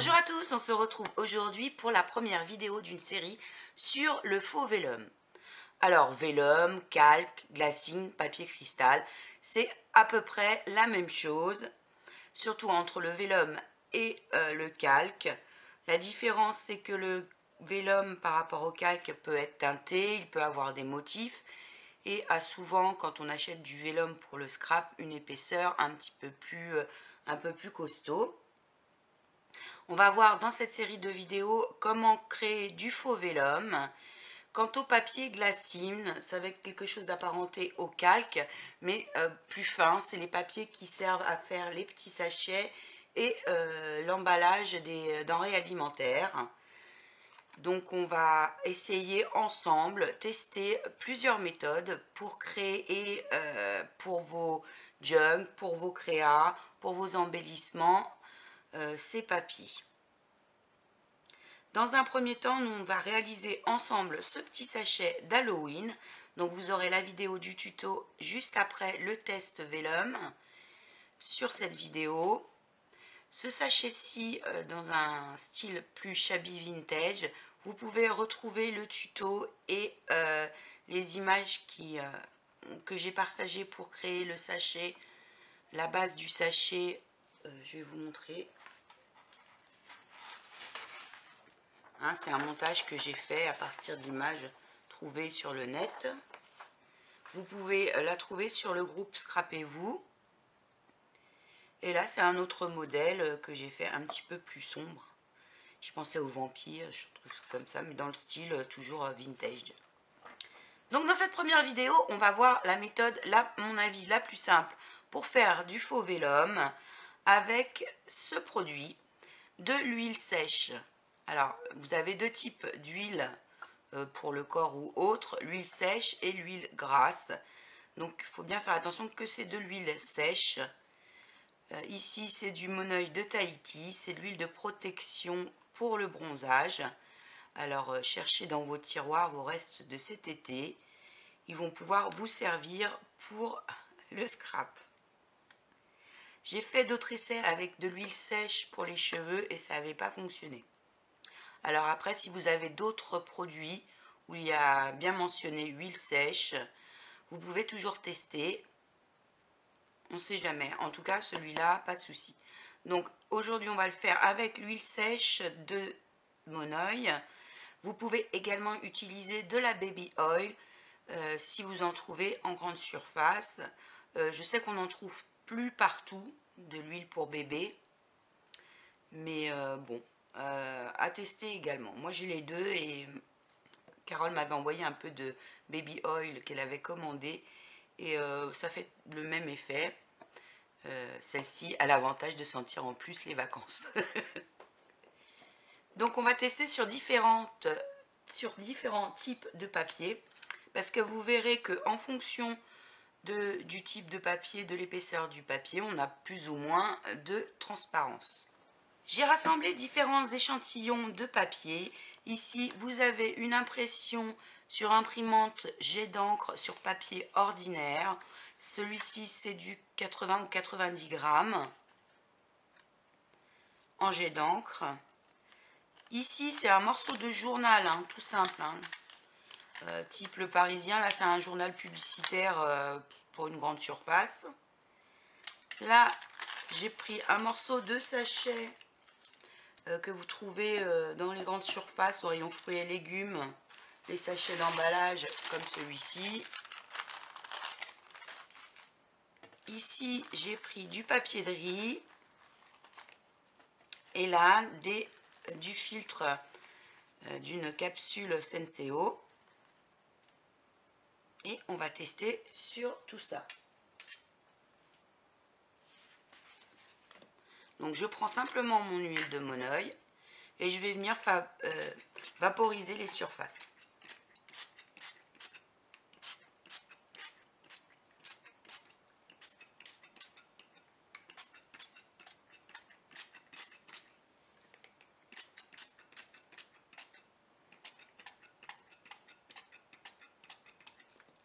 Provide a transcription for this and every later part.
Bonjour à tous, on se retrouve aujourd'hui pour la première vidéo d'une série sur le faux vélum. Alors vélum, calque, glacine, papier cristal, c'est à peu près la même chose, surtout entre le vélum et le calque. La différence c'est que le vélum par rapport au calque peut être teinté, il peut avoir des motifs et a souvent quand on achète du vélum pour le scrap une épaisseur un peu plus costaud. On va voir dans cette série de vidéos comment créer du faux vélum. Quant au papier glacine, ça va être quelque chose d'apparenté au calque, mais plus fin. C'est les papiers qui servent à faire les petits sachets et l'emballage des denrées alimentaires. Donc on va essayer ensemble, tester plusieurs méthodes pour créer pour vos jugs, pour vos créas, pour vos embellissements, ces papiers. Dans un premier temps, nous on va réaliser ensemble ce petit sachet d'Halloween. Donc vous aurez la vidéo du tuto juste après le test vélum sur cette vidéo. Ce sachet-ci, dans un style plus shabby vintage, vous pouvez retrouver le tuto et les images que j'ai partagées pour créer le sachet, la base du sachet. Je vais vous montrer. Hein, c'est un montage que j'ai fait à partir d'images trouvées sur le net. Vous pouvez la trouver sur le groupe Scrapez-vous. Et là, c'est un autre modèle que j'ai fait un petit peu plus sombre. Je pensais aux vampires, je trouve comme ça, mais dans le style toujours vintage. Donc dans cette première vidéo, on va voir la méthode, à mon avis, la plus simple pour faire du faux vélum avec ce produit, de l'huile sèche. Alors, vous avez deux types d'huile pour le corps ou autre, l'huile sèche et l'huile grasse. Donc, il faut bien faire attention que c'est de l'huile sèche. Ici, c'est du Moneuil de Tahiti, c'est de l'huile de protection pour le bronzage. Alors, cherchez dans vos tiroirs vos restes de cet été. Ils vont pouvoir vous servir pour le scrap. J'ai fait d'autres essais avec de l'huile sèche pour les cheveux et ça n'avait pas fonctionné. Alors après, si vous avez d'autres produits où il y a bien mentionné huile sèche, vous pouvez toujours tester. On ne sait jamais. En tout cas, celui-là, pas de souci. Donc aujourd'hui, on va le faire avec l'huile sèche de Moneuil. Vous pouvez également utiliser de la baby oil si vous en trouvez en grande surface. Je sais qu'on n'en trouve plus partout de l'huile pour bébé. Mais bon, à tester également. Moi j'ai les deux et Carole m'avait envoyé un peu de baby oil qu'elle avait commandé et ça fait le même effet. Celle-ci a l'avantage de sentir en plus les vacances. Donc on va tester sur différents types de papier parce que vous verrez que en fonction du type de papier, de l'épaisseur du papier, on a plus ou moins de transparence. J'ai rassemblé différents échantillons de papier. Ici, vous avez une impression sur imprimante jet d'encre sur papier ordinaire. Celui-ci, c'est du 80 ou 90 grammes en jet d'encre. Ici, c'est un morceau de journal, hein, tout simple. Hein. Type Le Parisien, là, c'est un journal publicitaire pour une grande surface. Là, j'ai pris un morceau de sachet que vous trouvez dans les grandes surfaces au rayon fruits et légumes, les sachets d'emballage comme celui-ci. Ici, j'ai pris du papier de riz et là, du filtre d'une capsule Senseo. Et on va tester sur tout ça. Donc je prends simplement mon huile de Moneuil et je vais venir vaporiser les surfaces.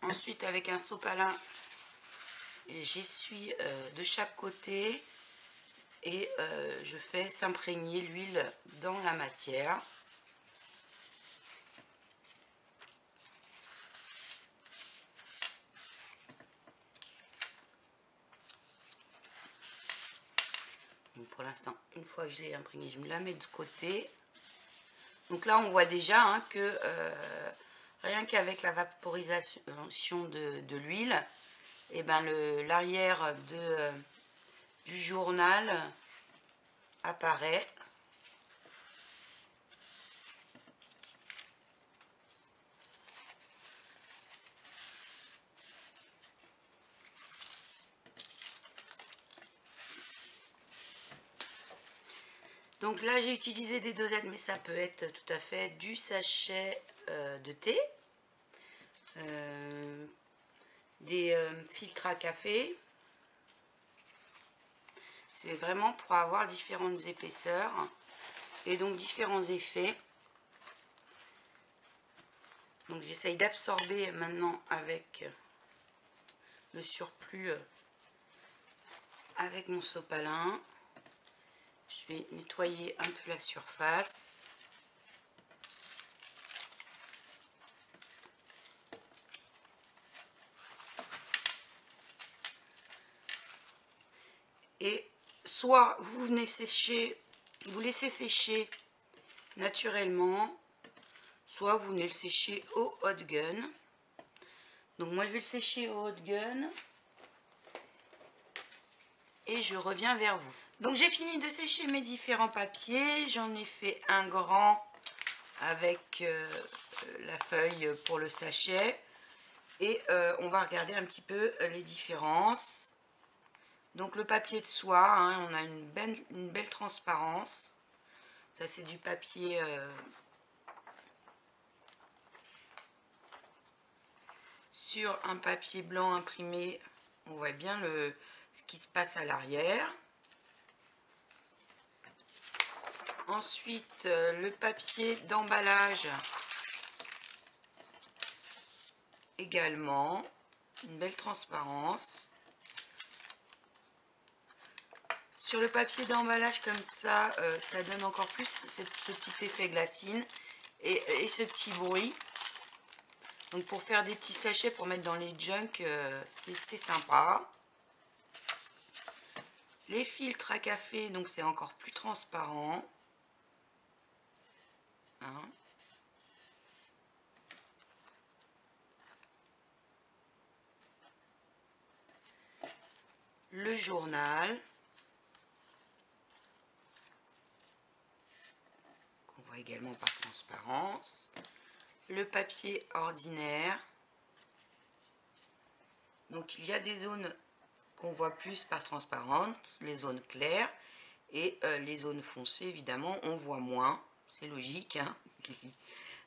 Ensuite, avec un sopalin, j'essuie de chaque côté et je fais s'imprégner l'huile dans la matière. Donc pour l'instant, une fois que je l'ai imprégnée, je me la mets de côté. Donc là, on voit déjà hein, que rien qu'avec la vaporisation de l'huile, et ben l'arrière du journal apparaît. Donc là, j'ai utilisé des dosettes, mais ça peut être tout à fait du sachet de thé, des filtres à café. C'est vraiment pour avoir différentes épaisseurs et donc différents effets. Donc j'essaye d'absorber maintenant avec le surplus avec mon sopalin. Je vais nettoyer un peu la surface. Et soit vous venez sécher, vous laissez sécher naturellement, soit vous venez le sécher au hot gun. Donc moi je vais le sécher au hot gun et je reviens vers vous. Donc j'ai fini de sécher mes différents papiers, j'en ai fait un grand avec la feuille pour le sachet et on va regarder un petit peu les différences. Donc le papier de soie, hein, on a une belle transparence. Ça c'est du papier sur un papier blanc imprimé. On voit bien ce qui se passe à l'arrière. Ensuite, le papier d'emballage également, une belle transparence. Sur le papier d'emballage comme ça, ça donne encore plus ce petit effet glacine et ce petit bruit. Donc pour faire des petits sachets pour mettre dans les junk, c'est sympa. Les filtres à café, donc c'est encore plus transparent. Hein. Le journal, qu'on voit également par transparence. Le papier ordinaire. Donc il y a des zones qu'on voit plus par transparence, les zones claires, et les zones foncées, évidemment, on voit moins. C'est logique. Hein.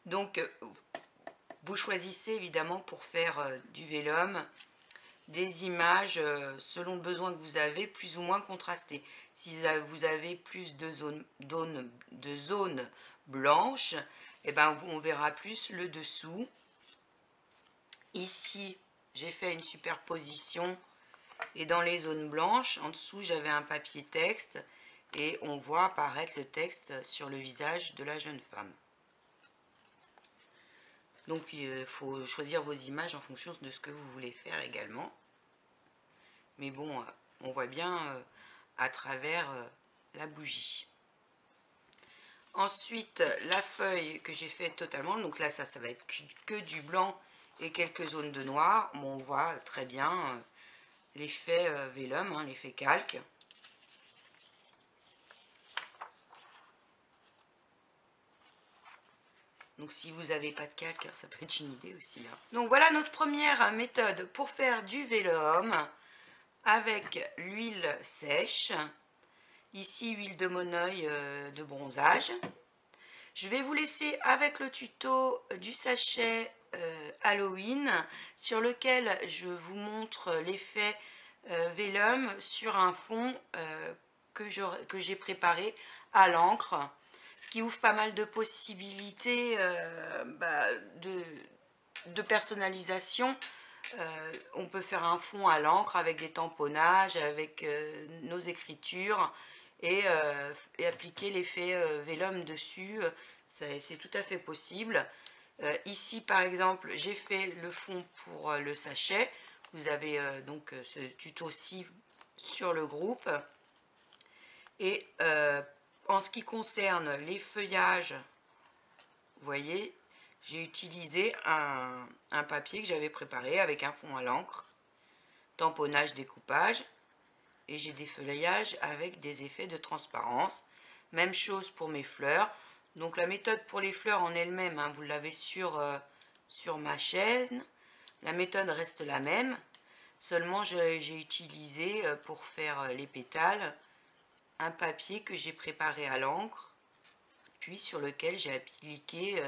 Donc vous choisissez évidemment pour faire du vélum des images selon le besoin que vous avez, plus ou moins contrastées. Si vous avez plus de zones blanches, eh ben, on verra plus le dessous. Ici, j'ai fait une superposition et dans les zones blanches, en dessous, j'avais un papier texte et on voit apparaître le texte sur le visage de la jeune femme. Donc il faut choisir vos images en fonction de ce que vous voulez faire également. Mais bon, on voit bien à travers la bougie. Ensuite, la feuille que j'ai fait totalement, donc là ça va être que du blanc et quelques zones de noir. Bon, on voit très bien l'effet vélum, hein, l'effet calque. Donc si vous n'avez pas de calque, ça peut être une idée aussi. Hein. Donc voilà notre première méthode pour faire du vélum avec l'huile sèche. Ici, huile de monoeil de bronzage. Je vais vous laisser avec le tuto du sachet Halloween sur lequel je vous montre l'effet vélum sur un fond que j'ai préparé à l'encre. Ce qui ouvre pas mal de possibilités de personnalisation. On peut faire un fond à l'encre avec des tamponnages, avec nos écritures et appliquer l'effet vélum dessus. C'est tout à fait possible. Ici par exemple j'ai fait le fond pour le sachet. Vous avez donc ce tuto-ci sur le groupe. Et en ce qui concerne les feuillages, vous voyez, j'ai utilisé un papier que j'avais préparé avec un fond à l'encre, tamponnage, découpage, et j'ai des feuillages avec des effets de transparence. Même chose pour mes fleurs. Donc la méthode pour les fleurs en elle-même, hein, vous l'avez sur ma chaîne. La méthode reste la même. Seulement j'ai utilisé pour faire les pétales un papier que j'ai préparé à l'encre, puis sur lequel j'ai appliqué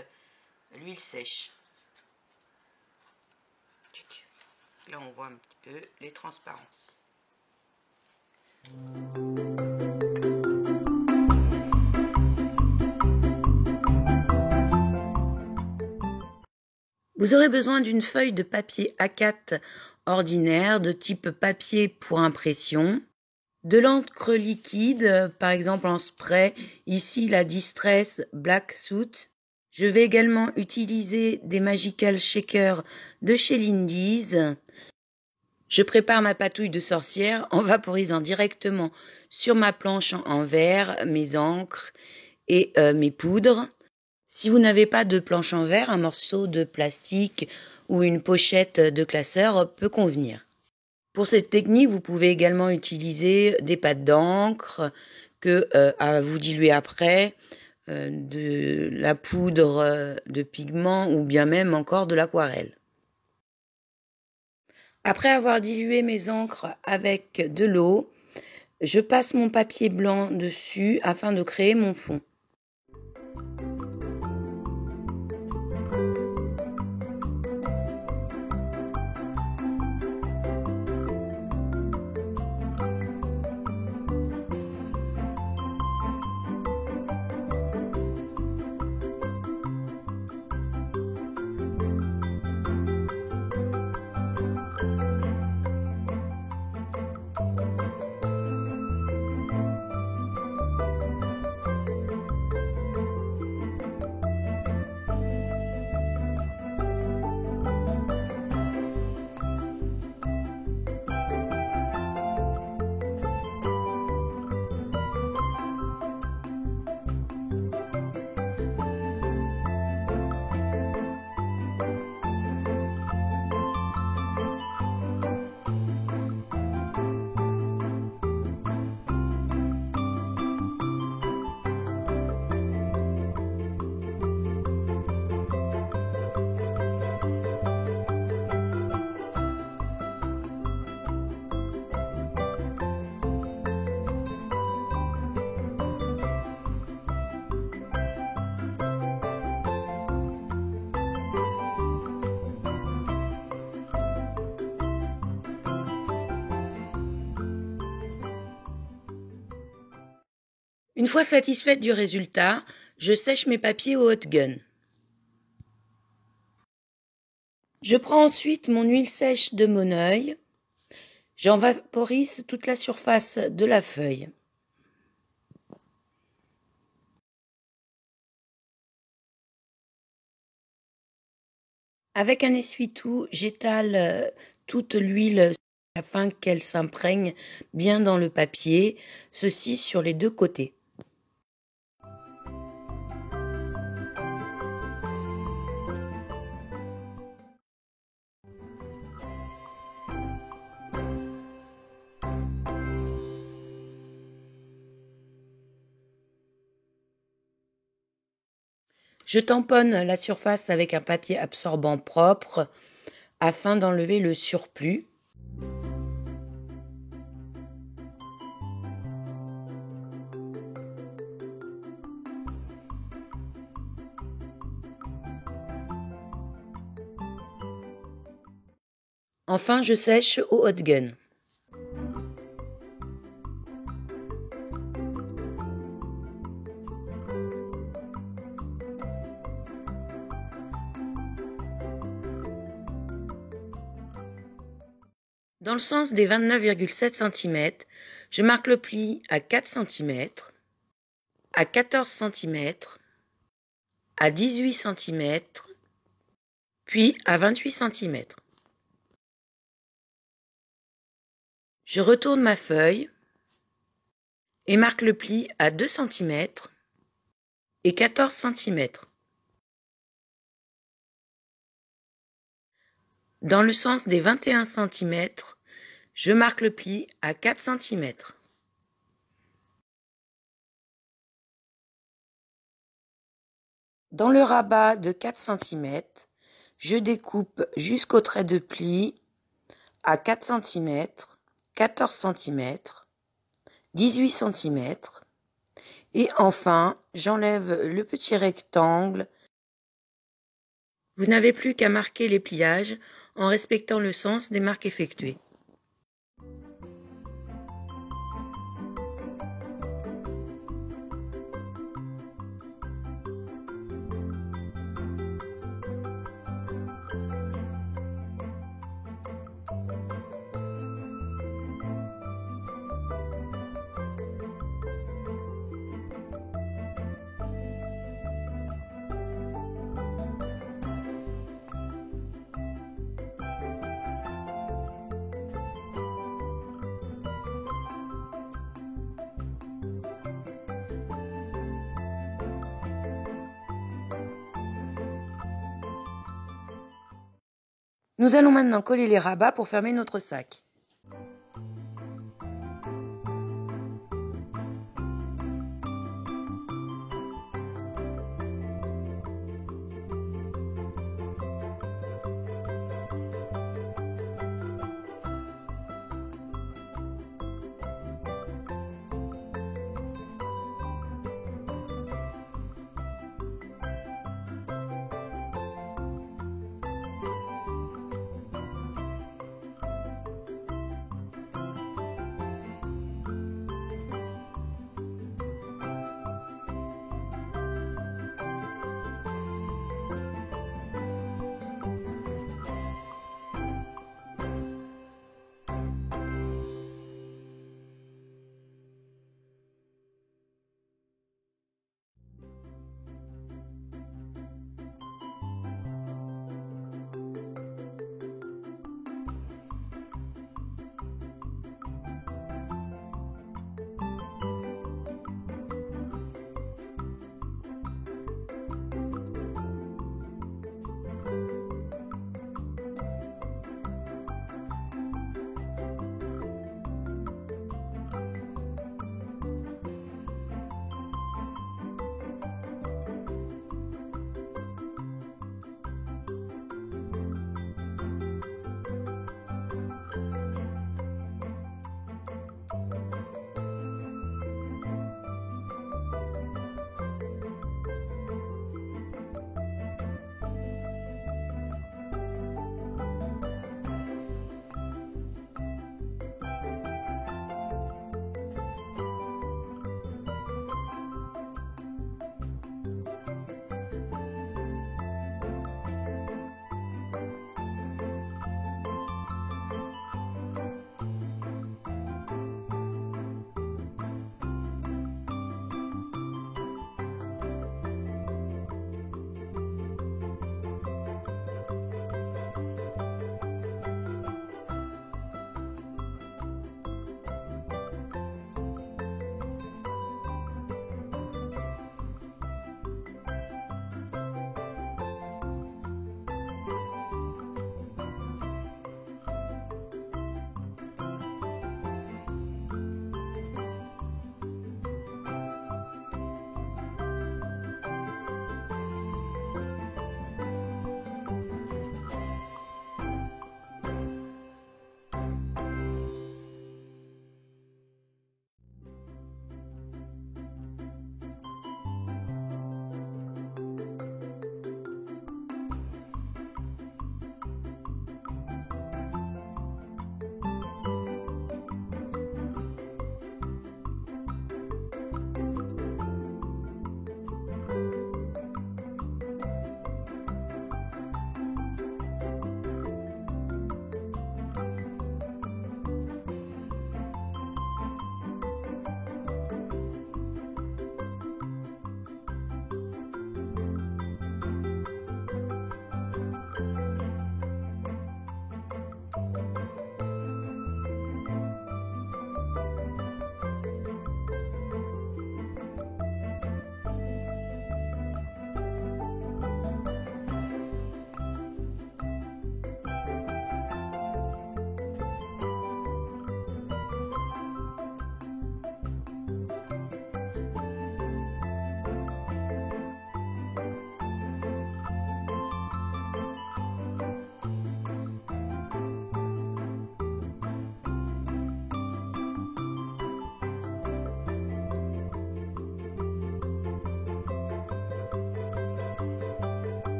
l'huile sèche. Là on voit un petit peu les transparences. Vous aurez besoin d'une feuille de papier A4 ordinaire de type papier pour impression, de l'encre liquide, par exemple en spray, ici la Distress Black Soot. Je vais également utiliser des Magical Shakers de chez Lindy's. Je prépare ma patouille de sorcière en vaporisant directement sur ma planche en verre mes encres et mes poudres. Si vous n'avez pas de planche en verre, un morceau de plastique ou une pochette de classeur peut convenir. Pour cette technique, vous pouvez également utiliser des pâtes d'encre que à vous diluer après, de la poudre de pigment ou bien même encore de l'aquarelle. Après avoir dilué mes encres avec de l'eau, je passe mon papier blanc dessus afin de créer mon fond. Une fois satisfaite du résultat, je sèche mes papiers au hot gun. Je prends ensuite mon huile sèche de mon œil. J'en vaporise toute la surface de la feuille. Avec un essuie-tout, j'étale toute l'huile afin qu'elle s'imprègne bien dans le papier, ceci sur les deux côtés. Je tamponne la surface avec un papier absorbant propre afin d'enlever le surplus. Enfin, je sèche au hot gun. Dans le sens des 29,7 cm, Je marque le pli à 4 cm, à 14 cm, à 18 cm, puis à 28 cm. Je retourne ma feuille et marque le pli à 2 cm et 14 cm. Dans le sens des 21 cm, je marque le pli à 4 cm. Dans le rabat de 4 cm, je découpe jusqu'au trait de pli à 4 cm, 14 cm, 18 cm et enfin j'enlève le petit rectangle. Vous n'avez plus qu'à marquer les pliages en respectant le sens des marques effectuées. Nous allons maintenant coller les rabats pour fermer notre sac.